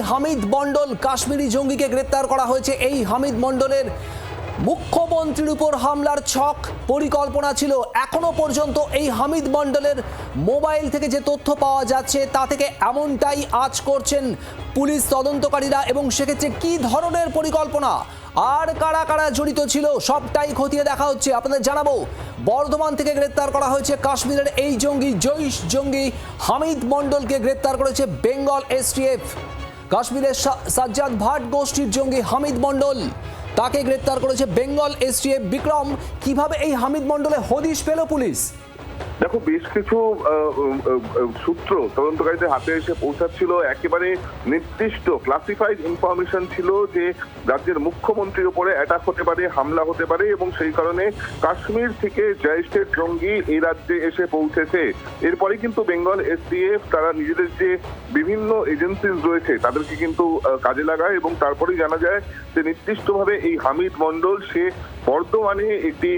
হামিদ মণ্ডল কাশ্মীরি জঙ্গিকে গ্রেপ্তার করা হয়েছে। এই হামিদ মণ্ডলের মুখ্যমন্ত্রীর উপর হামলার ছক পরিকল্পনা ছিল। এখনো পর্যন্ত এই হামিদ মণ্ডলের মোবাইল থেকে যে তথ্য পাওয়া যাচ্ছে তা থেকে এমনটাই আঁচ করছেন পুলিশ তদন্তকারীরা। এবং সেক্ষেত্রে কি ধরনের পরিকল্পনা আর কারা কারা জড়িত ছিল সবটাই খতিয়ে দেখা হচ্ছে। আপনাদের জানাবো, বর্ধমান থেকে গ্রেপ্তার করা হয়েছে কাশ্মীরের এই জঙ্গি জৈশ জঙ্গি হামিদ মণ্ডলকে গ্রেপ্তার করেছে বেঙ্গল এসটিএফ। কাশ্মীরের সাজ্জাদ ভাট গোষ্ঠীর জঙ্গি হামিদ মণ্ডল, তাকে গ্রেপ্তার করেছে বেঙ্গল এসটিএফ। বিক্রম, কিভাবে এই হামিদ মণ্ডলের হদিশ পেল পুলিশ? দেখো, বেশ কিছু সূত্র তদন্তকারীদের হাতে এসে পৌঁছাচ্ছিল। একেবারে নির্দিষ্ট ক্লাসিফাইড ইনফরমেশন ছিল যে রাজ্যের মুখ্যমন্ত্রীর উপরে অ্যাটাক হতে পারে, হামলা হতে পারে, এবং সেই কারণে কাশ্মীর থেকে জৈশের জঙ্গি এই রাজ্যে এসে পৌঁছেছে। এরপরে কিন্তু বেঙ্গল এসটিএফ তারা নিজেদের যে বিভিন্ন এজেন্সিজ রয়েছে তাদেরকে কিন্তু কাজে লাগায়, এবং তারপরেই জানা যায় যে নির্দিষ্টভাবে এই হামিদ মণ্ডল সে বর্ধমানে একটি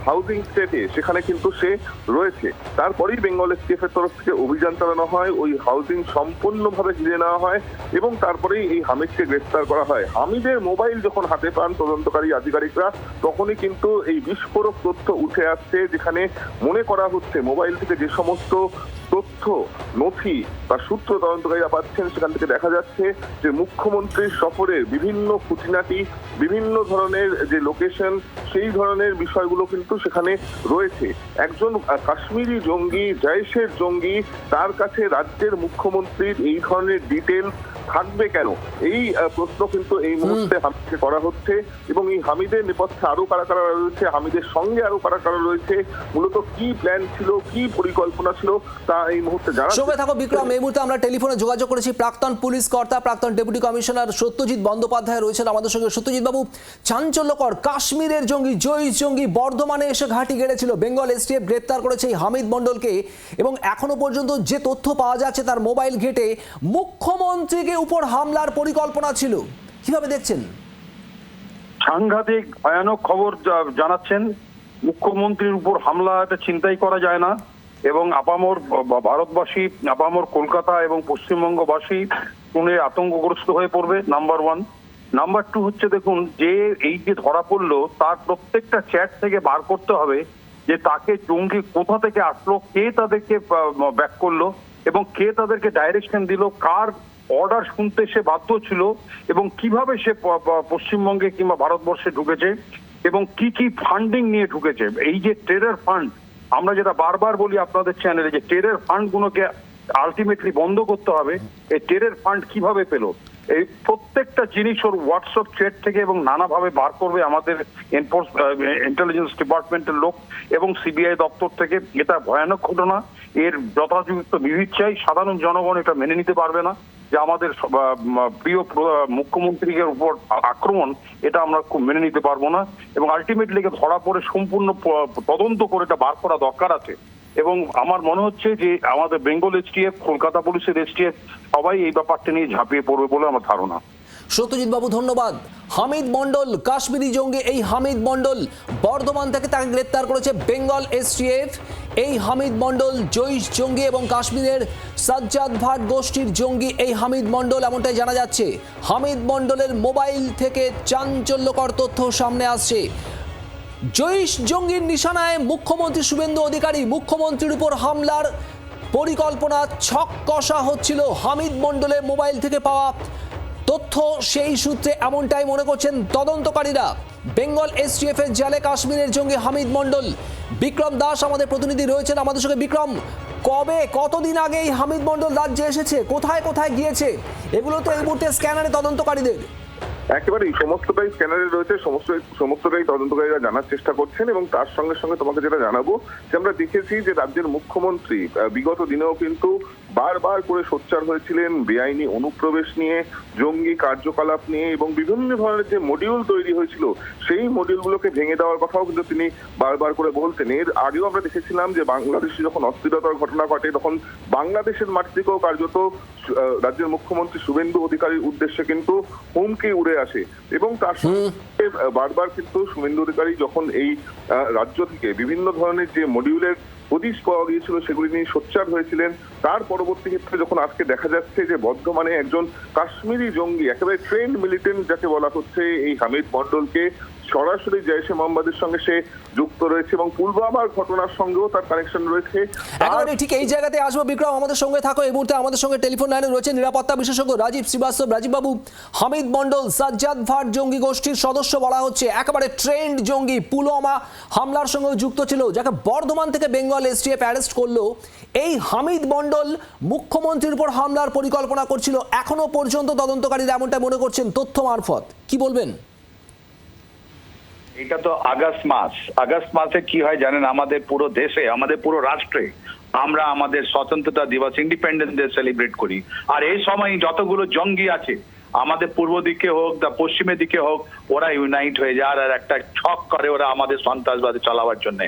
হাউজিং স্টেটে সেখানে কিন্তু সে রয়েছে। তারপরেই বেঙ্গল এসটিএফ এর তরফ থেকে অভিযান চালানো হয়, ওই হাউজিং সম্পূর্ণভাবে ঘিরে নেওয়া হয়, এবং তারপরেই এই হামিদকে গ্রেফতার করা হয়। হামিদের মোবাইল যখন হাতে পান তদন্তকারী আধিকারিকরা, তখনই কিন্তু এই বিস্ফোরক তথ্য উঠে আসছে, যেখানে মনে করা হচ্ছে মোবাইল থেকে যে সমস্ত তথ্য নথি বা সূত্র তদন্তকারীরা পাচ্ছেন সেখান থেকে দেখা যাচ্ছে যে মুখ্যমন্ত্রীর সফরের বিভিন্ন খুঁটিনাটি, বিভিন্ন ধরনের যে লোকেশন, সেই ধরনের বিষয়গুলো কিন্তু সেখানে রয়েছে। একজন কাশ্মীরি জঙ্গি, জৈশের জঙ্গি, তার কাছে রাজ্যের মুখ্যমন্ত্রীর এই ধরনের ডিটেল থাকবে কেন, এই প্রশ্ন কিন্তু এই মুহূর্তে হামিদকে করা হচ্ছে। এবং এই হামিদের নেপথ্যে আরো কারা কারা রয়েছে, হামিদের সঙ্গে আরো কারা কারা রয়েছে, মূলত কি প্ল্যান ছিল, কি পরিকল্পনা ছিল, তা এই মুহূর্তে জানা। সঙ্গে থাকো বিক্রম। এই মুহূর্তে আমরা টেলিফোনে যোগাযোগ করেছি প্রাক্তন পুলিশ কর্তা, প্রাক্তন ডেপুটি কমিশনার সত্যজিৎ বন্দ্যোপাধ্যায় রয়েছেন আমাদের সঙ্গে। সত্যজিৎ বাবু, চাঞ্চল্যকর কাশ্মীরের জঙ্গি জৈশ জঙ্গি বর্ধমানে এসে ঘাঁটি গেড়েছিল। বেঙ্গল এসটিএফ গ্রেপ্তার করেছে এই হামিদ মণ্ডলকে, এবং এখনো পর্যন্ত যে তথ্য পাওয়া যাচ্ছে তার মোবাইল ঘেটে মুখ্যমন্ত্রীকে উপর হামলার পরিকল্পনা ছিল। কিভাবে দেখছেন? সাংঘাতিক ভয়ানক খবর জানাচ্ছেন। মুখ্যমন্ত্রীর উপর হামলা এটা চিন্তাই করা যায় না, এবং আপামর ভারতবাসী, আপামর কলকাতা এবং পশ্চিমবঙ্গবাসী শুনে আতঙ্কগ্রস্ত হয়ে পড়বে, নাম্বার ওয়ান। নাম্বার টু হচ্ছে, দেখুন, যে এই যে ধরা পড়লো তার প্রত্যেকটা চ্যাট থেকে বার করতে হবে যে তাকে জঙ্গি কোথা থেকে আসলো, কে তাদেরকে ব্যাক করলো, এবং কে তাদেরকে ডাইরেকশন দিল, কার অর্ডার শুনতে সে বাধ্য ছিল, এবং কিভাবে সে পশ্চিমবঙ্গে কিংবা ভারতবর্ষে ঢুকেছে, এবং কি কি ফান্ডিং নিয়ে ঢুকেছে। এই যে টেরর ফান্ড, আমরা যেটা বারবার বলি আপনাদের চ্যানেলে, যে টেরর ফান্ড গুলোকে আলটিমেটলি বন্ধ করতে হবে। এই টেরর ফান্ড কিভাবে পেল, এই প্রত্যেকটা জিনিস ওর হোয়াটসঅ্যাপ চ্যাট থেকে এবং নানাভাবে বার করবে আমাদের ইন্টেলিজেন্স ডিপার্টমেন্টের লোক এবং সিবিআই দপ্তর থেকে। এটা ভয়ানক ঘটনা, এর যথাযথ বিহিত চাই। সাধারণ জনগণ এটা মেনে নিতে পারবে না যে আমাদের প্রিয় মুখ্যমন্ত্রীর উপর আক্রমণ, এটা আমরা খুব মেনে নিতে পারবো না। এবং আলটিমেটলি ধরা পড়ে সম্পূর্ণ তদন্ত করে এটা বার করা দরকার আছে। এবং আমার মনে হচ্ছে যে আমাদের বেঙ্গল এসটিএফ, কলকাতা পুলিশের এসটিএফ সবাই এই ব্যাপারটা নিয়ে ঝাঁপিয়ে পড়বে বলে আমার ধারণা। সত্যজিৎ বাবু, ধন্যবাদ। হামিদ মণ্ডল কাশ্মীরি জঙ্গি, এই হামিদ মণ্ডল বর্ধমান থেকে, তাকে গ্রেপ্তার করেছে বেঙ্গল এসটিএফ। এই হামিদ মণ্ডল জৈশ জঙ্গি এবং কাশ্মীরের সাজ্জাদ ভাট গোষ্ঠীর জঙ্গি এই হামিদ মণ্ডল, এমনটাই জানা যাচ্ছে। হামিদ মণ্ডলের মোবাইল থেকে চাঞ্চল্যকর তথ্য সামনে আসছে। জৈশ জঙ্গির নিশানায় মুখ্যমন্ত্রী শুভেন্দু অধিকারী, মুখ্যমন্ত্রীর উপর হামলার পরিকল্পনা ছক কষা হচ্ছিল। হামিদ মণ্ডলের মোবাইল থেকে পাওয়া তথ্য সেই সূত্রে এমনটাই মনে করছেন তদন্তকারীরা। বেঙ্গল এসটিএফ এর জালে কাশ্মীরের জঙ্গি হামিদ মণ্ডল। বিক্রম দাস আমাদের প্রতিনিধি রয়েছেন আমাদের সঙ্গে। বিক্রম, কতদিন আগে এই হামিদ মণ্ডল রাজ্যে এসেছে, কোথায় কোথায় গিয়েছে, এগুলো তো এই মুহূর্তে স্ক্যানারে তদন্তকারীদের। একেবারে সমস্তটাই স্ক্যানারে রয়েছে, সমস্তটাই তদন্তকারীরা জানার চেষ্টা করছেন। এবং তার সঙ্গে সঙ্গে তোমাকে যেটা জানাবো, যে আমরা দেখেছি যে রাজ্যের মুখ্যমন্ত্রী বিগত দিনেও কিন্তু বারবার করে সোচ্চার হয়েছিলেন বেআইনি অনুপ্রবেশ নিয়ে, জঙ্গি কার্যকলাপ নিয়ে, এবং বিভিন্ন ধরনের যে মডিউল তৈরি হয়েছিল সেই মডিউলগুলোকে ভেঙে দেওয়ার কথাও কিন্তু তিনি বারবার করে বলতেন। এর আগেও আমরা দেখেছিলাম যে বাংলাদেশে যখন অস্থিরতার ঘটনা ঘটে তখন বাংলাদেশের মাটি থেকেও কার্যত রাজ্যের মুখ্যমন্ত্রী শুভেন্দু অধিকারীর উদ্দেশ্যে কিন্তু হুমকি উড়ে আসে। এবং তার সঙ্গে বারবার কিন্তু শুভেন্দু অধিকারী যখন এই রাজ্য থেকে বিভিন্ন ধরনের যে মডিউলের হদিশ পাওয়া গিয়েছিল সেগুলি নিয়ে সোচ্চার হয়েছিলেন। তার পরবর্তী ক্ষেত্রে যখন আজকে দেখা যাচ্ছে যে বর্ধমানে একজন কাশ্মীরি জঙ্গি, একেবারে ট্রেন্ড মিলিটেন্ট যাকে বলা হচ্ছে, এই হামিদ মন্ডলকে সরাসরি জৈশে মোহাম্মদের সঙ্গে সে যুক্ত রয়েছে এবং পুলওয়ামার ঘটনার সঙ্গেও তার কানেকশন রয়েছে। একেবারে ঠিক এই জায়গাতে আসবো। বিক্রম, আমাদের সঙ্গে থাকো। এই মুহূর্তে আমাদের সঙ্গে টেলিফোন লাইনে রয়েছে নিরাপত্তা বিশেষজ্ঞ রাজীব শ্রীবাস্তব। রাজীব বাবু, হামিদ মন্ডল সাজ্জাদ ভাট জঙ্গি গোষ্ঠীর সদস্য বলা হচ্ছে, একেবারে ট্রেন্ড জঙ্গি, পুলওয়ামা হামলার সঙ্গে যুক্ত ছিল, যাকে বর্ধমান থেকে বেঙ্গল এসটিএফ অ্যারেস্ট করলো। এই হামিদ মন্ডল মুখ্যমন্ত্রীর উপর হামলার পরিকল্পনা করছিল, এখনো পর্যন্ত তদন্তকারীরা এমনটা মনে করছেন তথ্য মারফত। কি বলবেন? এটা তো আগস্ট মাসে কি হয় জানেন, আমাদের পুরো দেশে, আমাদের পুরো রাষ্ট্রে আমরা আমাদের স্বতন্ত্রতা দিবস, ইন্ডিপেন্ডেন্স ডে সেলিব্রেট করি। আর এই সময় যতগুলো জঙ্গি আছে আমাদের পূর্ব দিকে হোক বা পশ্চিমের দিকে হোক, ওরা ইউনাইট হয়ে যায় আর একটা ছক করে ওরা আমাদের সন্ত্রাসবাদী চালাবার জন্য।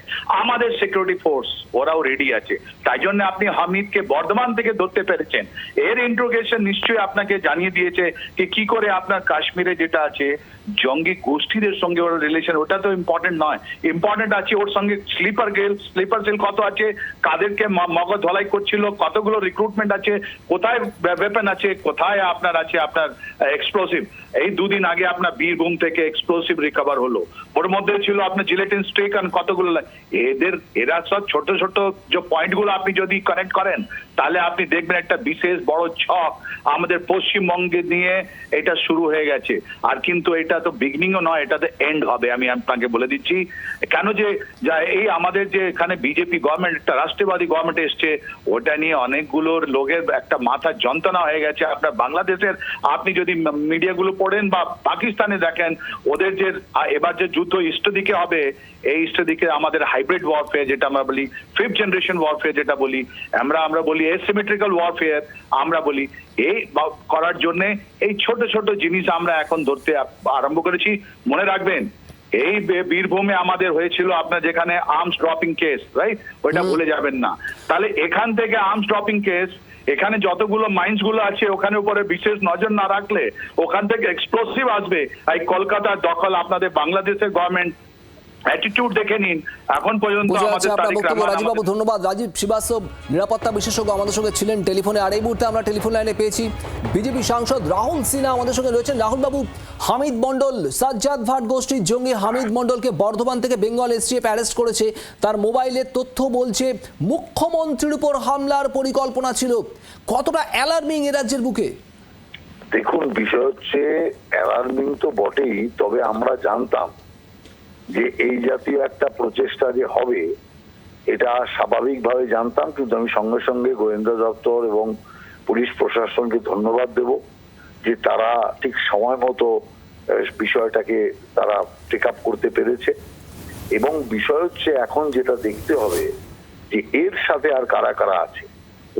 আমাদের সিকিউরিটি ফোর্স ওরাও রেডি আছে। তাই জন্য আপনি হামিদকে বর্ধমান থেকে ধরতে পেরেছেন। এর ইন্ট্রোগেশন নিশ্চয়ই আপনাকে জানিয়ে দিয়েছে কি করে আপনার কাশ্মীরে যেটা আছে জঙ্গি গোষ্ঠীদের সঙ্গে ওর রিলেশন, ওটা তো ইম্পর্টেন্ট নয়। ইম্পর্টেন্ট আছে ওর সঙ্গে স্লিপার সেল কত আছে, কাদেরকে মগজ ধলাই করছিল, কতগুলো রিক্রুটমেন্ট আছে, কোথায় ওয়েপন আছে, কোথায় আপনার আছে আপনার এক্সপ্লোসিভ। এই দুদিন আগে আপনার বীরভূম থেকে এক্সপ্লোসিভ রিকভার হলো, ওর মধ্যে ছিল আপনার জিলেটিন স্টিক আর কতগুলো। এরা সব ছোট ছোট যে পয়েন্ট গুলো আপনি যদি কানেক্ট করেন তাহলে আপনি দেখবেন একটা বিশেষ বড় ছক আমাদের পশ্চিমবঙ্গে নিয়ে এটা শুরু হয়ে গেছে। আর কিন্তু এটা তো বিগিনিংও নয়, এটা তো এন্ড হবে, আমি আপনাকে বলে দিচ্ছি। কেন যে এই আমাদের যে এখানে বিজেপি গভর্নমেন্ট, একটা রাষ্ট্রবাদী গভর্নমেন্ট এসছে, ওটা নিয়ে অনেকগুলোর লোকের একটা মাথার যন্ত্রণা হয়ে গেছে। আপনার বাংলাদেশের আপনি যদি মিডিয়াগুলো পড়েন বা পাকিস্তানে দেখেন, ওদের যে এবার যে যুদ্ধ ইষ্ট দিকে হবে, এই ইষ্ট দিকে আমাদের হাইব্রিড ওয়ারফেয়ার যেটা আমরা বলি, ফিফথ জেনারেশন ওয়ারফেয়ার যেটা বলি আমরা বলি এসিমেট্রিক্যাল ওয়ারফেয়ার আমরা বলি, এই করার জন্য এই ছোট ছোট জিনিস আমরা এখন ধরতে আরম্ভ করেছি। মনে রাখবেন এই বীরভূমে আমাদের হয়েছিল আপনার যেখানে আর্মস ড্রপিং কেস, রাইট, ওইটা ভুলে যাবেন না। তাহলে এখান থেকে আর্মস ড্রপিং কেস, এখানে যতগুলো মাইন্স গুলো আছে ওখানে উপরে বিশেষ নজর না রাখলে ওখান থেকে এক্সপ্লোসিভ আসবে। এই কলকাতার দখল আপনাদের বাংলাদেশের গভর্নমেন্ট অ্যাটিটিউড দেখে নিন এখন পর্যন্ত আমাদের তারিখ রাজীব বাবু, ধন্যবাদ। রাজীব শ্রীবাস্তব নিরাপত্তা বিশেষজ্ঞ আমাদের সঙ্গে ছিলেন টেলিফোনে। আর এই মুহূর্তে আমরা টেলিফোন লাইনে পেয়েছি বিজেপি সাংসদ রাহুল সিনহা আমাদের সঙ্গে রয়েছেন। রাহুল বাবু, হামিদ মন্ডল সাজ্জাদ ভাট গোষ্ঠীর জঙ্গি হামিদ মন্ডলকে বর্ধমান থেকে বেঙ্গল এসটিএফ অ্যারেস্ট করেছে। তার মোবাইলের তথ্য বলছে মুখ্যমন্ত্রীর উপর হামলার পরিকল্পনা ছিল। কতটা অ্যালার্মিং এ রাজ্যের বুকে? দেখুন, বিষয় হচ্ছে অ্যালার্মিং তো বটেই, তবে আমরা জানতাম যে এই জাতীয় একটা প্রচেষ্টা যে হবে এটা স্বাভাবিকভাবে জানতাম। কিন্তু আমি সঙ্গে সঙ্গে গোয়েন্দা দপ্তর এবং পুলিশ প্রশাসনকে ধন্যবাদ দেব যে তারা ঠিক সময় মতো বিষয়টাকে তারা টেক আপ করতে পেরেছে। এবং বিষয় হচ্ছে এখন যেটা দেখতে হবে যে এর সাথে আর কারা কারা আছে।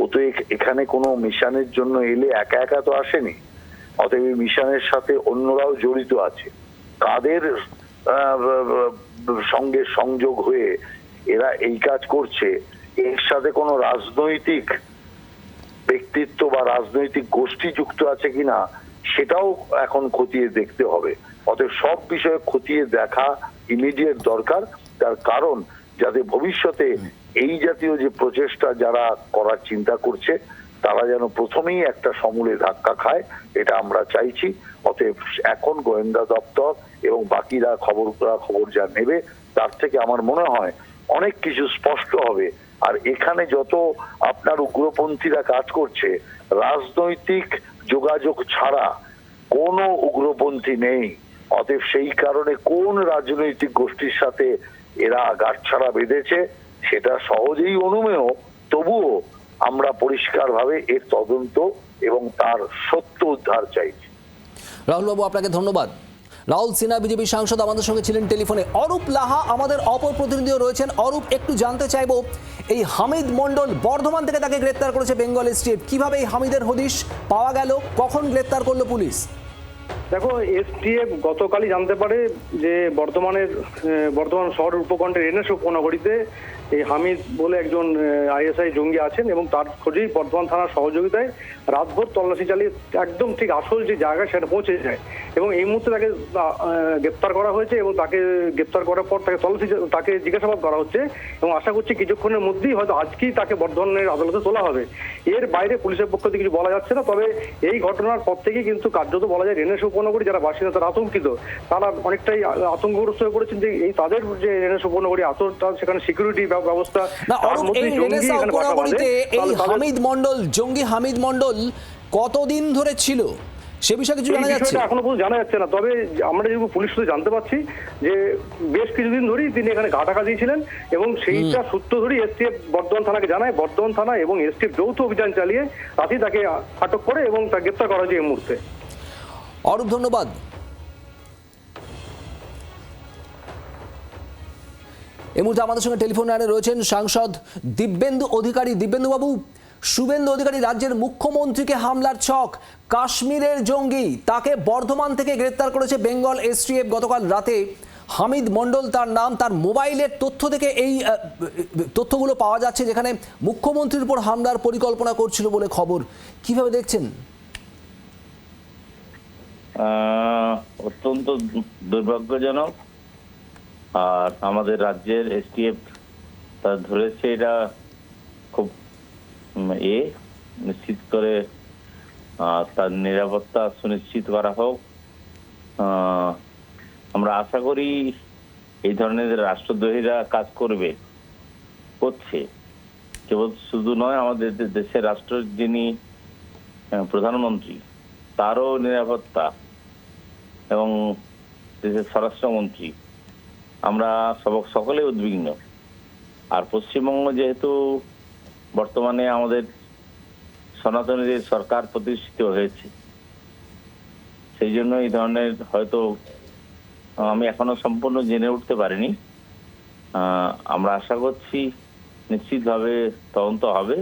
ও তো এখানে কোনো মিশনের জন্য এলে একা একা তো আসেনি, অতএব এই মিশনের সাথে অন্যরাও জড়িত আছে। কাদের সঙ্গে সংযোগ হয়ে এরা এই কাজ করছে, এর সাথে কোনো রাজনৈতিক ব্যক্তিত্ব বা রাজনৈতিক গোষ্ঠী যুক্ত আছে কিনা সেটাও এখন খতিয়ে দেখতে হবে। অতএব সব বিষয়ে খতিয়ে দেখা ইমিডিয়েট দরকার। তার কারণ যাতে ভবিষ্যতে এই জাতীয় যে প্রচেষ্টা যারা করার চিন্তা করছে তারা যেন প্রথমেই একটা সমূলে ধাক্কা খায়, এটা আমরা চাইছি। অতএব এখন গোয়েন্দা দপ্তর এবং বাকিরা খবর যা নেবে তার থেকে আমার মনে হয় অনেক কিছু স্পষ্ট হবে। আর এখানে যত আপনার উগ্রপন্থীরা কাজ করছে, রাজনৈতিক যোগাযোগ ছাড়া কোনো উগ্রপন্থী নেই। অতএব সেই কারণে কোন রাজনৈতিক গোষ্ঠীর সাথে এরা গাঁটছড়া বেঁধেছে সেটা সহজেই অনুমেয়, তবুও আমরা পরিষ্কারভাবে এর তদন্ত এবং তার সত্য উদ্ধার চাইছি। রাহুল বাবু, আপনাকে ধন্যবাদ। রাহুল সিনহা বিজেপি সাংসদ আমাদের সঙ্গে ছিলেন টেলিফোনে। অরূপ লাহা আমাদের অপর প্রতিনিধিও রয়েছেন। অরূপ, একটু জানতে চাইবো, এই হামিদ মন্ডল বর্ধমান থেকে তাকে গ্রেপ্তার করেছে বেঙ্গল এসটিএফ, কিভাবে এই হামিদের হদিশ পাওয়া গেল, কখন গ্রেপ্তার করলো পুলিশ? দেখো, এসটিএফ গতকালই জানতে পারে যে বর্ধমান শহরের উপকণ্ঠের এনএস উপনগরীতে এই হামিদ বলে একজন আইএসআই জঙ্গি আছেন এবং তার খোঁজেই বর্ধমান থানার সহযোগিতায় রাতভর তল্লাশি চালিয়ে একদম ঠিক আসল যে জায়গা সেটা পৌঁছে যায় এবং এই মুহূর্তে তাকে গ্রেপ্তার করা হয়েছে এবং তাকে গ্রেপ্তার করার পর তাকে জিজ্ঞাসাবাদ করা হচ্ছে এবং আশা করছি কিছুক্ষণের মধ্যেই হয়তো আজকেই তাকে বর্ধমানের আদালতে তোলা হবে। এর বাইরে পুলিশের পক্ষ থেকে কিছু বলা যাচ্ছে না, তবে এই ঘটনার পর থেকে কিন্তু কার্যত বলা যায় রেনেশ উপনগরী যারা বাসিন্দা তারা আতঙ্কিত, তারা অনেকটাই আতঙ্কগ্রস্ত হয়ে পড়েছেন যে এই তাদের যে রেনেশ উপনগরী সেখানে সিকিউরিটি ব্যবস্থা না অরূপ, এই রেনেসাঁ উপনগরীতে এই হামিদ মণ্ডল, জঙ্গি হামিদ মণ্ডল কতদিন ধরে ছিল সে বিষয়ে কিছু জানা যাচ্ছে? এখনো পর্যন্ত জানা যাচ্ছে না, তবে আমরা যেগুলো পুলিশ সূত্রে জানতে পারছি যে বেশ কিছুদিন ধরেই তিনি এখানে ঘাটাঘা দিয়েছিলেন এবং সেইটা সূত্র ধরেই এসটিএফ বর্ধমান থানাকে জানায়। বর্ধমান থানা এবং এসটিএফ যৌথ অভিযান চালিয়ে রাতেই তাকে আটক করে এবং তাকে গ্রেপ্তার করা হয়েছে এই মুহূর্তে। অরূপ, ধন্যবাদ। এই মুহূর্তে আমাদের সঙ্গে টেলিফোন লাইনে রয়েছেন সাংসদ দিব্যেন্দু অধিকারী। দিব্যেন্দু বাবু, শুভেন্দু অধিকারী রাজ্যের মুখ্যমন্ত্রীকে হামলার ছক, কাশ্মীরের জঙ্গি, তাকে বর্ধমান থেকে গ্রেপ্তার করেছে বেঙ্গল এসটিএফ গতকাল রাতে। হামিদ মণ্ডল তার নাম, তার মোবাইলের তথ্য থেকে এই তথ্যগুলো পাওয়া যাচ্ছে যেখানে মুখ্যমন্ত্রীর উপর হামলার পরিকল্পনা করছিল বলে খবর। কিভাবে দেখছেন? অত্যন্ত দুর্ভাগ্যজনক। আর আমাদের রাজ্যের এসটিএফ তার ধরেছে, এটা খুব নিশ্চিত করে তার নিরাপত্তা সুনিশ্চিত করা হোক। আমরা আশা করি এই ধরনের রাষ্ট্রদ্রোহীরা কাজ করছে কেবল শুধু নয়, আমাদের দেশের রাষ্ট্র যিনি প্রধানমন্ত্রী তারও নিরাপত্তা এবং দেশের স্বরাষ্ট্রমন্ত্রী, আমরা সকলে উদ্বিগ্ন। আর পশ্চিমবঙ্গ যেহেতু বর্তমানে আমাদের সনাতনীদের সরকার প্রতিষ্ঠিত হয়েছে, সেই জন্য এই ধরনের হয়তো আমি এখনো সম্পূর্ণ জেনে উঠতে পারিনি। আমরা আশা করছি নিশ্চিতভাবে তদন্ত হবে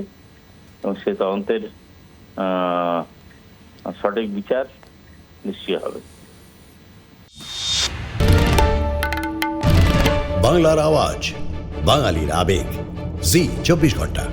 এবং সেই তদন্তের সঠিক বিচার নিশ্চয় হবে। বাংলার আওয়াজ, বাঙালির আবেগ, জি 24 ঘন্টা।